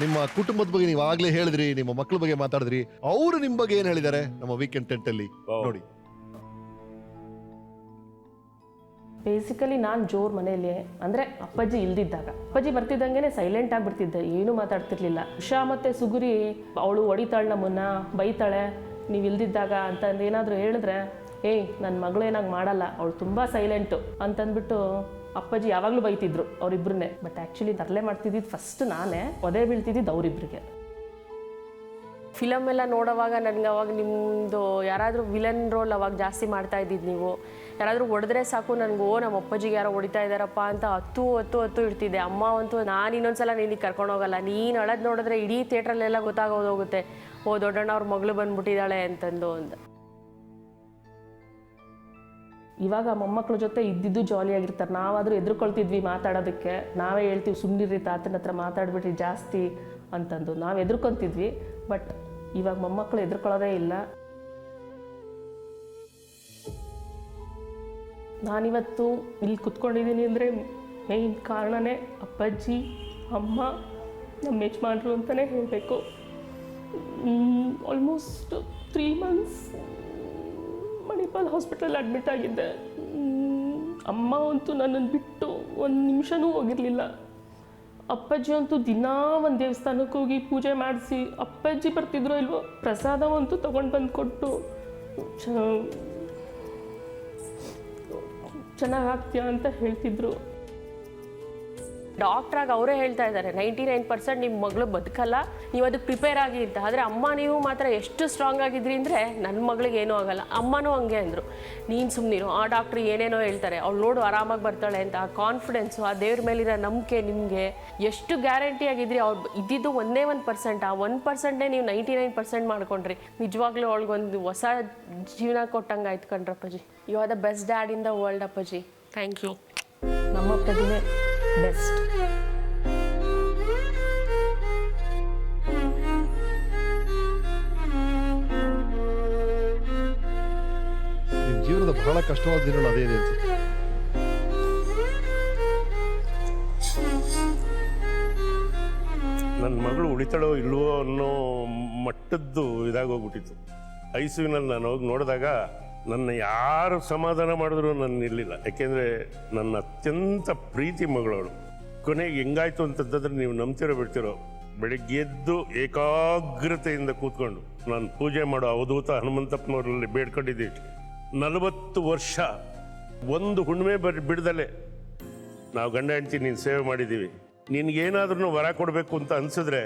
ನಿಮ್ಮ ಕುಟುಂಬದ ಬಗ್ಗೆ ನೀವು ಆಗ್ಲೇ ಹೇಳಿದ್ರಿ, ನಿಮ್ಮ ಮಕ್ಕಳ ಬಗ್ಗೆ ಮಾತಾಡಿದ್ರಿ. ಅವರು ನಿಮ್ ಬಗ್ಗೆ ಏನ್ ಹೇಳಿದ್ದಾರೆ ನಮ್ಮ ವೀಕೆಂಡ್ ಟೆಂಟ್ ಅಲ್ಲಿ ನೋಡಿ. ಬೇಸಿಕಲಿ ನಾನು ಜೋರ್ ಮನೆಯಲ್ಲಿ ಅಂದರೆ ಅಪ್ಪಾಜಿ ಇಲ್ದಿದ್ದಾಗ, ಅಪ್ಪಾಜಿ ಬರ್ತಿದ್ದಂಗೆ ಸೈಲೆಂಟ್ ಆಗಿಬಿಡ್ತಿದ್ದೆ, ಏನೂ ಮಾತಾಡ್ತಿರ್ಲಿಲ್ಲ. ಉಷಾ ಮತ್ತು ಸುಗುರಿ ಅವಳು ಹೊಡಿತಾಳೆ, ನಮ್ಮನ್ನ ಬೈತಾಳೆ ನೀವು ಇಲ್ದಿದ್ದಾಗ ಅಂತಂದು ಏನಾದರೂ ಹೇಳಿದ್ರೆ, ಏಯ್ ನನ್ನ ಮಗಳು ಏನಾಗಿ ಮಾಡಲ್ಲ, ಅವಳು ತುಂಬ ಸೈಲೆಂಟು ಅಂತಂದ್ಬಿಟ್ಟು ಅಪ್ಪಾಜಿ ಯಾವಾಗಲೂ ಬೈತಿದ್ರು ಅವರಿಬ್ಬರನ್ನೇ. ಬಟ್ ಆ್ಯಕ್ಚುಲಿ ತರಲೆ ಮಾಡ್ತಿದ್ದಿದ್ದು ಫಸ್ಟ್ ನಾನೇ, ಒದೆ ಬೀಳ್ತಿದ್ದಿದ್ದು ಅವರಿಬ್ಬರಿಗೆ. ಫಿಲಮ್ ಎಲ್ಲ ನೋಡೋವಾಗ ನನಗೆ ಅವಾಗ ನಿಮ್ಮದು ಯಾರಾದರೂ ವಿಲನ್ ರೋಲ್ ಅವಾಗ ಜಾಸ್ತಿ ಮಾಡ್ತಾ ಇದ್ದಿದ್ದು ನೀವು. ಯಾರಾದರೂ ಹೊಡೆದ್ರೆ ಸಾಕು ನನಗೆ ನಮ್ಮ ಅಪ್ಪಾಜಿಗೆ ಯಾರೋ ಹೊಡಿತಾ ಇದ್ದಾರಪ್ಪ ಅಂತ ಹತ್ತು ಇಡ್ತಿದ್ದೆ. ಅಮ್ಮ ಅಂತೂ ನಾನು ಇನ್ನೊಂದ್ಸಲ ನಿನಗೆ ಕರ್ಕೊಂಡು ಹೋಗಲ್ಲ, ನೀನು ಅಳೋದು ನೋಡಿದ್ರೆ ಇಡೀ ಥಿಯೇಟ್ರಲ್ಲೆಲ್ಲ ಗೊತ್ತಾಗೋದೋಗುತ್ತೆ, ಓ ದೊಡ್ಡಣ್ಣ ಅವ್ರ ಮಗಳು ಬಂದ್ಬಿಟ್ಟಿದ್ದಾಳೆ ಅಂತಂದು ಅಂತ. ಇವಾಗ ಮೊಮ್ಮಕ್ಕಳ ಜೊತೆ ಇದ್ದಿದ್ದು ಜಾಲಿಯಾಗಿರ್ತಾರೆ. ನಾವಾದರೂ ಎದುರ್ಕೊಳ್ತಿದ್ವಿ ಮಾತಾಡೋದಕ್ಕೆ, ನಾವೇ ಹೇಳ್ತೀವಿ ಸುಮ್ಮನಿರಿ ತಾತನ ಹತ್ರ ಮಾತಾಡ್ಬಿಟ್ರಿ ಜಾಸ್ತಿ ಅಂತಂದು ನಾವು ಎದುರ್ಕೊತಿದ್ವಿ. ಬಟ್ ಇವಾಗ ಮೊಮ್ಮಕ್ಕಳು ಎದುರ್ಕೊಳ್ಳೋದೇ ಇಲ್ಲ. ನಾನಿವತ್ತು ಇಲ್ಲಿ ಕುತ್ಕೊಂಡಿದ್ದೀನಿ ಅಂದರೆ ಮೇಯ್ನ್ ಕಾರಣನೇ ಅಪ್ಪಾಜಿ, ಅಮ್ಮ, ನಮ್ಮ ಯಜಮಾನ್ರು ಅಂತಲೇ ಹೇಳಬೇಕು. Almost 3 months Manipal hospital admit ಆಗಿದ್ದೆ. ಅಮ್ಮ ಅಂತೂ ನನ್ನನ್ನು ಬಿಟ್ಟು ಒಂದು ನಿಮಿಷನೂ ಹೋಗಿರಲಿಲ್ಲ. ಅಪ್ಪಾಜಿ ಅಂತೂ ದಿನಾ ಒಂದು ದೇವಸ್ಥಾನಕ್ಕೆ ಹೋಗಿ ಪೂಜೆ ಮಾಡಿಸಿ, ಅಪ್ಪಾಜಿ ಬರ್ತಿದ್ರು ಇಲ್ವೋ ಪ್ರಸಾದವಂತೂ ತೊಗೊಂಡು ಬಂದು ಕೊಟ್ಟು ಚೆನ್ನಾಗಾಗ್ತೀಯಾ ಅಂತ ಹೇಳ್ತಿದ್ರು. ಡಾಕ್ಟ್ರಾಗಿ ಅವರೇ ಹೇಳ್ತಾ ಇದ್ದಾರೆ 99% ನಿಮ್ಮ ಮಗಳು ಬದುಕಲ್ಲ, ನೀವು ಅದಕ್ಕೆ ಪ್ರಿಪೇರ್ ಆಗಿ ಅಂತ. ಆದರೆ ಅಮ್ಮ ನೀವು ಮಾತ್ರ ಎಷ್ಟು ಸ್ಟ್ರಾಂಗ್ ಆಗಿದ್ರಿ ಅಂದರೆ ನನ್ನ ಮಗಳಿಗೆ ಏನೂ ಆಗಲ್ಲ. ಅಮ್ಮನೂ ಹಂಗೆ ಅಂದರು, ನೀನು ಸುಮ್ಮನಿರು, ಆ ಡಾಕ್ಟ್ರು ಏನೇನೋ ಹೇಳ್ತಾರೆ, ಅವಳು ನೋಡು ಆರಾಮಾಗಿ ಬರ್ತಾಳೆ ಅಂತ. ಆ ಕಾನ್ಫಿಡೆನ್ಸು, ಆ ದೇವ್ರ ಮೇಲಿರೋ ನಂಬಿಕೆ ನಿಮಗೆ ಎಷ್ಟು ಗ್ಯಾರಂಟಿ ಆಗಿದ್ರಿ. ಅವ್ರು ಇದ್ದಿದ್ದು 1% ಆ 1%ನೇ ನೀವು 99% ಮಾಡ್ಕೊಂಡ್ರಿ. ನಿಜವಾಗ್ಲೂ ಅವಳಿಗೊಂದು ಹೊಸ ಜೀವನ ಕೊಟ್ಟಂಗೆ ಆಯ್ತು ಕಣ್ರಪ್ಪಾಜಿ. You are the best dad in the world ಅಪ್ಪಾಜಿ. Thank you. ನಮ್ಮ ಅಪ್ಪಾಜಿನೇ ಬೆಸ್ಟ್. ನಿಮ್ ಜೀವನದ ಬಹಳ ಕಷ್ಟವಾದ ದಿನಗಳು ಅದೇನೆ ಅನ್ಸುತ್ತೆ. ನನ್ನ ಮಗಳು ಉಳಿತಾಳೋ ಇಲ್ವೋ ಅನ್ನೋ ಮಟ್ಟದ್ದು ಇದಾಗೋಗ್ಬಿಟ್ಟಿತ್ತು. ಐಸಿಯುನಲ್ಲಿ ನಾನು ಹೋಗಿ ನೋಡಿದಾಗ ನನ್ನ ಯಾರು ಸಮಾಧಾನ ಮಾಡಿದ್ರು ನನ್ನ ಇರಲಿಲ್ಲ. ಯಾಕೆಂದರೆ ನನ್ನ ಅತ್ಯಂತ ಪ್ರೀತಿ ಮಗಳವಳು. ಕೊನೆಗೆ ಹೆಂಗಾಯ್ತು ಅಂತಂದ್ರೆ ನೀವು ನಂಬ್ತಿರೋ ಬಿಡ್ತಿರೋ, ಬೆಳಿಗ್ಗೆ ಎದ್ದು ಏಕಾಗ್ರತೆಯಿಂದ ಕೂತ್ಕೊಂಡು ನಾನು ಪೂಜೆ ಮಾಡೋ ಅವಧೂತ ಹನುಮಂತಪ್ಪನವರಲ್ಲಿ ಬೇಡ್ಕೊಂಡಿದ್ದೀನಿ. 40 ವರ್ಷ ಒಂದು ಹುಣ್ಣಿಮೆ ಬಿಡದಲ್ಲೇ ನಾವು ಗಂಡ ಹೆಂಡತಿ ನೀನು ಸೇವೆ ಮಾಡಿದ್ದೀವಿ. ನಿನಗೇನಾದ್ರೂ ವರ ಕೊಡಬೇಕು ಅಂತ ಅನಿಸಿದ್ರೆ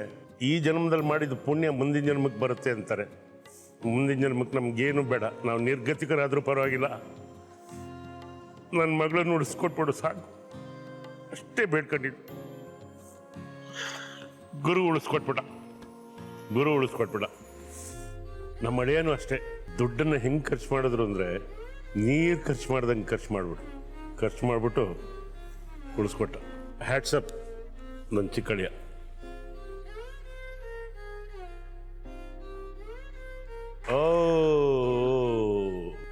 ಈ ಜನ್ಮದಲ್ಲಿ ಮಾಡಿದ ಪುಣ್ಯ ಮುಂದಿನ ಜನ್ಮಕ್ಕೆ ಬರುತ್ತೆ ಅಂತಾರೆ. ಮುಂದಿನ ಜನ್ಮಕ್ಕೆ ನಮಗೇನು ಬೇಡ, ನಾವು ನಿರ್ಗತಿಕರಾದರೂ ಪರವಾಗಿಲ್ಲ, ನನ್ನ ಮಗಳನ್ನು ಉಳಿಸ್ಕೊಟ್ಬಿಡು ಸಾಕು, ಅಷ್ಟೇ ಬೇಡ್ಕೊಂಡಿದ್ದು. ಗುರು ಉಳಿಸ್ಕೊಟ್ಬಿಡ. ನಮ್ಮ ಅಳಿಯನೂ ಅಷ್ಟೇ, ದುಡ್ಡನ್ನು ಹೆಂಗೆ ಖರ್ಚು ಮಾಡಿದ್ರು ಅಂದರೆ ನೀರು ಖರ್ಚು ಮಾಡ್ದಂಗೆ ಖರ್ಚು ಮಾಡಿಬಿಟ್ಟು ಉಳಿಸ್ಕೊಟ್ಟ. ಹ್ಯಾಟ್ಸಪ್ ನನ್ನ ಚಿಕ್ಕಳಿಯ. ಓ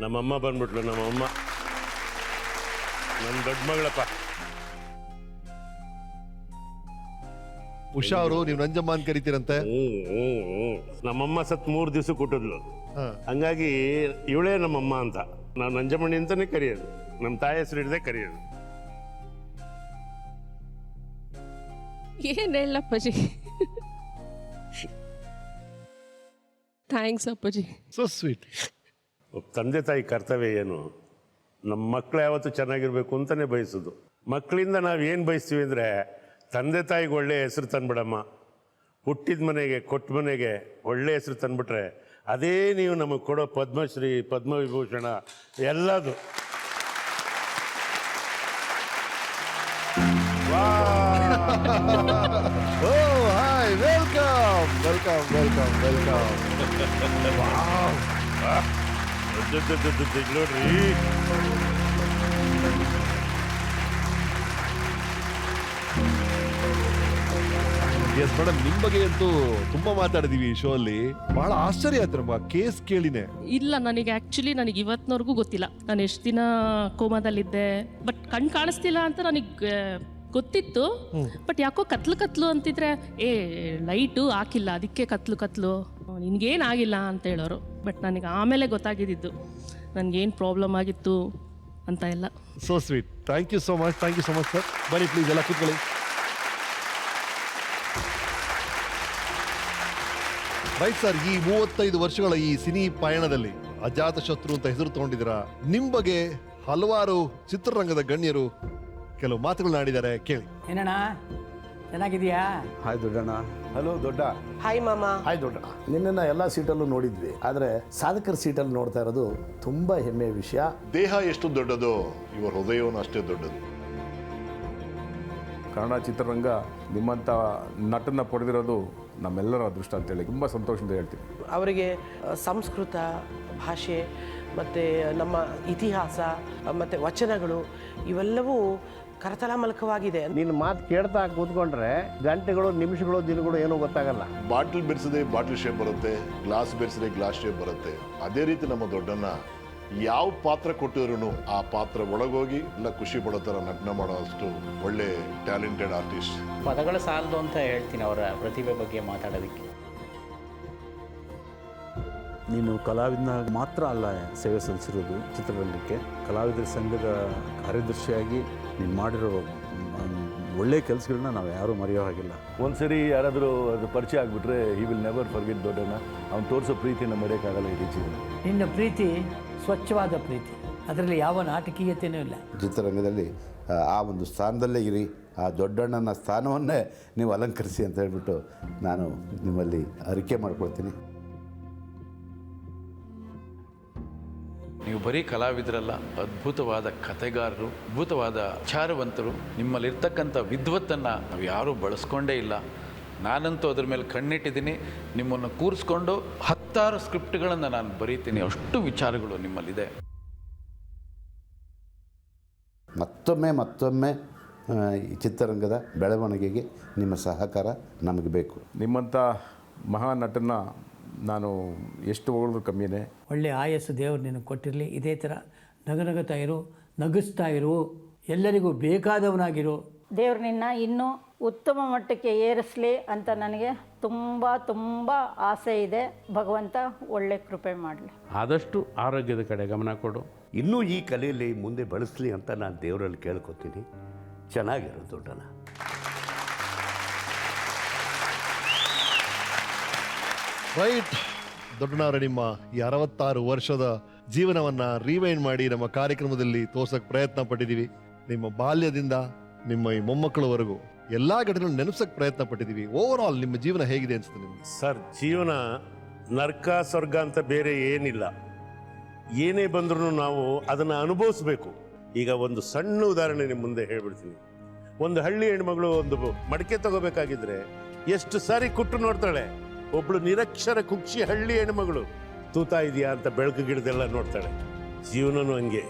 ನಮ್ಮಮ್ಮ ಬಂದ್ಬಿಟ್ಲು. ನಮ್ಮಮ್ಮ ನನ್ನ ದೊಡ್ಡ ಮಗಳಪ್ಪ. ಉಷಾ ಅವರು ನೀವು ನಂಜಮ್ಮ ಅಂತ ಕರಿತೀರಂತೆ. ನಮ್ಮಮ್ಮ ಸತ್ 3 ದಿವಸ ಕೊಟ್ಟಿದ್ಲು. ಹಂಗಾಗಿ ಇವಳೇ ನಮ್ಮಮ್ಮ ಅಂತ ನಾವು ನಂಜಮ್ಮಣ್ಣಿ ಅಂತಾನೆ ಕರೆಯೋದು. ನಮ್ಮ ತಾಯಿ ಹೆಸರು ಹಿಡ್ದೆ ಕರೆಯೋದು. ಏನು ಹೇಳಪ್ಪಾಜಿ, ಥ್ಯಾಂಕ್ಸ್ ಅಪ್ಪಾಜಿ. So sweet. ತಂದೆ ತಾಯಿ ಕರ್ತವ್ಯ ಏನು? ನಮ್ಮ ಮಕ್ಕಳು ಯಾವತ್ತೂ ಚೆನ್ನಾಗಿರ್ಬೇಕು ಅಂತಲೇ ಬಯಸೋದು. ಮಕ್ಕಳಿಂದ ನಾವು ಏನು ಬಯಸ್ತೀವಿ ಅಂದರೆ ತಂದೆ ತಾಯಿಗೆ ಒಳ್ಳೆಯ ಹೆಸರು ತಂದ್ಬಿಡಮ್ಮ, ಹುಟ್ಟಿದ ಮನೆಗೆ ಕೊಟ್ಟ ಮನೆಗೆ ಒಳ್ಳೆಯ ಹೆಸರು ತಂದ್ಬಿಟ್ರೆ ಅದೇ ನೀವು ನಮಗೆ ಕೊಡೋ ಪದ್ಮಶ್ರೀ, ಪದ್ಮವಿಭೂಷಣ ಎಲ್ಲದು. Oh, hi, welcome. ನೋಡ್ರಿ, ಎಸ್ ಮೇಡಮ್, ನಿಮ್ ಬಗ್ಗೆ ಅಂತೂ ತುಂಬಾ ಮಾತಾಡಿದೀವಿ ಈ ಶೋ ಅಲ್ಲಿ. ಬಹಳ ಆಶ್ಚರ್ಯ ಆಯ್ತು ನಮ್ಗೆ ಕೇಸ್ ಕೇಳಿನೇ. ಇಲ್ಲ, ನನಗೆ ಇವತ್ತಿನವರೆಗೂ ಗೊತ್ತಿಲ್ಲ ನಾನು ಎಷ್ಟು ದಿನ ಕೋಮಾದಲ್ಲಿದ್ದೆ. ಬಟ್ ಕಣ್ಣು ಕಾಣಿಸ್ತಿಲ್ಲ ಅಂತ ನನಗೆ ಗೊತ್ತಿತ್ತು, ಬಟ್ ಯಾಕೋ ಕತ್ಲು ಅಂತಿದ್ರೆ ಲೈಟು ಹಾಕಿಲ್ಲ ಅದಕ್ಕೆ ಕತ್ಲು ನಿನಗೇನಾಗಿಲ್ಲ ಅಂತ ಹೇಳೋರು. ಬಟ್ ನನಗೆ ಆಮೇಲೆ ಗೊತ್ತಾಗಿದ್ದು ನನಗೇನು ಪ್ರಾಬ್ಲಮ್ ಆಗಿತ್ತು ಅಂತ ಎಲ್ಲ. So sweet. Thank you so much sir. ಬನ್ನಿ ಪ್ಲೀಸ್ ಎಲ್ಲ ಕೂತ್ಕೊಳ್ಳಿ. ರೈಟ್ ಸರ್, ಈ 35 ವರ್ಷಗಳ ಈ ಸಿನಿ ಪಯಣದಲ್ಲಿ ಅಜಾತ ಶತ್ರು ಅಂತ ಹೆಸರು ತಗೊಂಡಿದ್ದೀರಾ. ನಿಮ್ ಬಗ್ಗೆ ಹಲವಾರು ಚಿತ್ರರಂಗದ ಗಣ್ಯರು ಕೆಲವು ಮಾತುಗಳನ್ನ ಆಡಿದ್ದಾರೆ, ಕೇಳಿ. ಏನಣ್ಣ ಚೆನ್ನಾಗಿದೆಯಾ? ಹಾಯ್ ದೊಡ್ಡಣ್ಣ. ಹಲೋ ದೊಡ್ಡ. ಹಾಯ್ ಮಾಮ. ಹಾಯ್ ದೊಡ್ಡ. ನಿನ್ನನ್ನು ಎಲ್ಲ ಸೀಟಲ್ಲೂ ನೋಡಿದ್ವಿ, ಆದರೆ ಸಾಧಕರ ಸೀಟಲ್ಲಿ ನೋಡ್ತಾ ಇರೋದು ತುಂಬ ಹೆಮ್ಮೆಯ ವಿಷಯ. ದೇಹ ಎಷ್ಟು ದೊಡ್ಡದೋ ಇವರ ಹೃದಯವನ್ನು ಅಷ್ಟೇ ದೊಡ್ಡದು. ಕನ್ನಡ ಚಿತ್ರರಂಗ ನಿಮ್ಮಂಥ ನಟನ ಪಡೆದಿರೋದು ನಮ್ಮೆಲ್ಲರ ಅದೃಷ್ಟ ಅಂತೇಳಿ ತುಂಬ ಸಂತೋಷದಿಂದ ಹೇಳ್ತೀನಿ. ಅವರಿಗೆ ಸಂಸ್ಕೃತ ಭಾಷೆ ಮತ್ತು ನಮ್ಮ ಇತಿಹಾಸ ಮತ್ತು ವಚನಗಳು ಇವೆಲ್ಲವೂ ಕರತಲಾಮಲಕವಾಗಿದೆ. ನಿನ್ನ ಮಾತು ಕೇಳ್ತಾ ಕೂತ್ಕೊಂಡ್ರೆ ಗಂಟೆಗಳು, ನಿಮಿಷಗಳು, ದಿನಗಳು ಏನೂ ಗೊತ್ತಾಗಲ್ಲ. ಬಾಟ್ಲ್ ಬೆರೆಸಿದ್ರೆ ಬಾಟ್ಲ್ ಶೇಪ್ ಬರುತ್ತೆ, ಗ್ಲಾಸ್ ಬೆರೆಸಿದ್ರೆ ಗ್ಲಾಸ್ ಶೇಪ್ ಬರುತ್ತೆ. ಅದೇ ರೀತಿ ನಮ್ಮ ದೊಡ್ಡಣ್ಣ ಯಾವ ಪಾತ್ರ ಕೊಟ್ಟಿದ್ರು ಆ ಪಾತ್ರ ಒಳಗೋಗಿ ಎಲ್ಲ ಖುಷಿ ಪಡೋ ಥರ ನಟನೆ ಮಾಡೋ ಅಷ್ಟು ಒಳ್ಳೆ ಟ್ಯಾಲೆಂಟೆಡ್ ಆರ್ಟಿಸ್ಟ್. ಪದಗಳ ಸಾಲದು ಅಂತ ಹೇಳ್ತೀನಿ ಅವರ ಪ್ರತಿಭೆ ಬಗ್ಗೆ ಮಾತಾಡೋದಕ್ಕೆ. ನೀನು ಕಲಾವಿದನ ಮಾತ್ರ ಅಲ್ಲ ಸೇವೆ ಸಲ್ಲಿಸಿರೋದು ಚಿತ್ರರಂಗಕ್ಕೆ. ಕಲಾವಿದರ ಸಂಘದ ಕಾರ್ಯದರ್ಶಿಯಾಗಿ ನೀನು ಮಾಡಿರೋ ಒಳ್ಳೆ ಕೆಲಸಗಳನ್ನ ನಾವು ಯಾರೂ ಮರೆಯೋ ಹಾಗಿಲ್ಲ. ಒಂದ್ಸರಿ ಯಾರಾದರೂ ಅದು ಪರಿಚಯ ಆಗಿಬಿಟ್ರೆ ಹಿ ವಿಲ್ ನೆವರ್ ಫರ್ಗೆಟ್ ದೊಡ್ಡಣ್ಣ. ಅವ್ನು ತೋರಿಸೋ ಪ್ರೀತಿನ ಮರೆಯೋಕ್ಕಾಗಲ್ಲ ಈ ರೀತಿ. ನಿನ್ನ ಪ್ರೀತಿ ಸ್ವಚ್ಛವಾದ ಪ್ರೀತಿ, ಅದರಲ್ಲಿ ಯಾವ ನಾಟಕೀಯತೆಯೂ ಇಲ್ಲ. ಚಿತ್ರರಂಗದಲ್ಲಿ ಆ ಒಂದು ಸ್ಥಾನದಲ್ಲೇ ಇರಿ, ಆ ದೊಡ್ಡಣ್ಣನ ಸ್ಥಾನವನ್ನೇ ನೀವು ಅಲಂಕರಿಸಿ ಅಂತ ಹೇಳ್ಬಿಟ್ಟು ನಾನು ನಿಮ್ಮಲ್ಲಿ ಅರಿಕೆ ಮಾಡ್ಕೊಳ್ತೀನಿ. ನೀವು ಬರೀ ಕಲಾವಿದರಲ್ಲ, ಅದ್ಭುತವಾದ ಕಥೆಗಾರರು, ಅದ್ಭುತವಾದ ವಿಚಾರವಂತರು. ನಿಮ್ಮಲ್ಲಿರ್ತಕ್ಕಂಥ ವಿದ್ವತ್ತನ್ನು ನಾವು ಯಾರೂ ಬಳಸ್ಕೊಂಡೇ ಇಲ್ಲ. ನಾನಂತೂ ಅದ್ರ ಮೇಲೆ ಕಣ್ಣಿಟ್ಟಿದ್ದೀನಿ. ನಿಮ್ಮನ್ನು ಕೂರಿಸ್ಕೊಂಡು 10 ಸ್ಕ್ರಿಪ್ಟ್ಗಳನ್ನು ನಾನು ಬರೀತೀನಿ, ಅಷ್ಟು ವಿಚಾರಗಳು ನಿಮ್ಮಲ್ಲಿದೆ. ಮತ್ತೊಮ್ಮೆ ಈ ಚಿತ್ರರಂಗದ ಬೆಳವಣಿಗೆಗೆ ನಿಮ್ಮ ಸಹಕಾರ ನಮಗೆ ಬೇಕು. ನಿಮ್ಮಂಥ ಮಹಾನ್ ನಟನ ನಾನು ಎಷ್ಟು ಹೊಗಳಿದ್ರು ಕಮ್ಮಿನೇ. ಒಳ್ಳೆ ಆಯಸ್ಸು ದೇವರು ನಿನಗೆ ಕೊಟ್ಟಿರಲಿ. ಇದೇ ಥರ ನಗನಗುತ್ತಾ ಇರು, ನಗಿಸ್ತಾ ಇರು, ಎಲ್ಲರಿಗೂ ಬೇಕಾದವನಾಗಿರು. ದೇವ್ರು ನಿನ್ನ ಇನ್ನೂ ಉತ್ತಮ ಮಟ್ಟಕ್ಕೆ ಏರಿಸಲಿ ಅಂತ ನನಗೆ ತುಂಬ ಆಸೆ ಇದೆ. ಭಗವಂತ ಒಳ್ಳೆ ಕೃಪೆ ಮಾಡಲಿ. ಆದಷ್ಟು ಆರೋಗ್ಯದ ಕಡೆ ಗಮನ ಕೊಡು. ಇನ್ನೂ ಈ ಕಲೆಯಲ್ಲಿ ಮುಂದೆ ಬಳಸಲಿ ಅಂತ ನಾನು ದೇವರಲ್ಲಿ ಕೇಳ್ಕೊತೀನಿ. ಚೆನ್ನಾಗಿರೋ ದೊಡ್ಡಣ್ಣ. ರೈಟ್ ದೊಡ್ಡಣ್ಣವರೇ, ನಿಮ್ಮ ಈ 66 ವರ್ಷದ ಜೀವನವನ್ನ ರಿವೈಂಡ್ ಮಾಡಿ ನಮ್ಮ ಕಾರ್ಯಕ್ರಮದಲ್ಲಿ ತೋರ್ಸಕ್ ಪ್ರಯತ್ನ ಪಟ್ಟಿದ್ದೀವಿ. ನಿಮ್ಮ ಬಾಲ್ಯದಿಂದ ನಿಮ್ಮ ಈ ಮೊಮ್ಮಕ್ಕಳವರೆಗೂ ಎಲ್ಲಾ ಘಟನೆಗಳನ್ನು ನೆನಪಿಸಕ್ ಪ್ರಯತ್ನ ಪಟ್ಟಿದ್ದೀವಿ. ಓವರ್ ಆಲ್ ನಿಮ್ಮ ಜೀವನ ಹೇಗಿದೆ ಅನ್ಸುತ್ತೆ ನಿಮ್ಗೆ? ಸರ್, ಜೀವನ ನರ್ಕ ಸ್ವರ್ಗ ಅಂತ ಬೇರೆ ಏನಿಲ್ಲ. ಏನೇ ಬಂದ್ರೂ ನಾವು ಅದನ್ನು ಅನುಭವಿಸ್ಬೇಕು. ಈಗ ಒಂದು ಸಣ್ಣ ಉದಾಹರಣೆ ನಿಮ್ಮ ಮುಂದೆ ಹೇಳ್ಬಿಡ್ತೀನಿ. ಒಂದು ಹಳ್ಳಿ ಹೆಣ್ಮಗಳು ಒಂದು ಮಡಿಕೆ ತಗೋಬೇಕಾಗಿದ್ರೆ ಎಷ್ಟು ಸಾರಿ ಕುಟ್ಟು ನೋಡ್ತಾಳೆ. ಒಬ್ಳು ನಿರಕ್ಷರ ಕುಕ್ಷಿ ಹಳ್ಳಿ ಹೆಣ್ಮಗಳು ತೂತ ಇದೆಯಾ ಅಂತ ಬೆಳಕು ಗಿಡದೆಲ್ಲ ನೋಡ್ತಾಳೆ. ಜೀವನನೂ ಹಂಗೆ,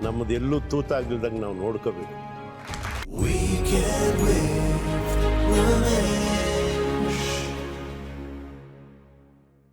ನಮ್ಮದೆಲ್ಲೂ ತೂತ ಆಗ್ಲಿಲ್ದಂಗೆ ನಾವು ನೋಡ್ಕೋಬೇಕು.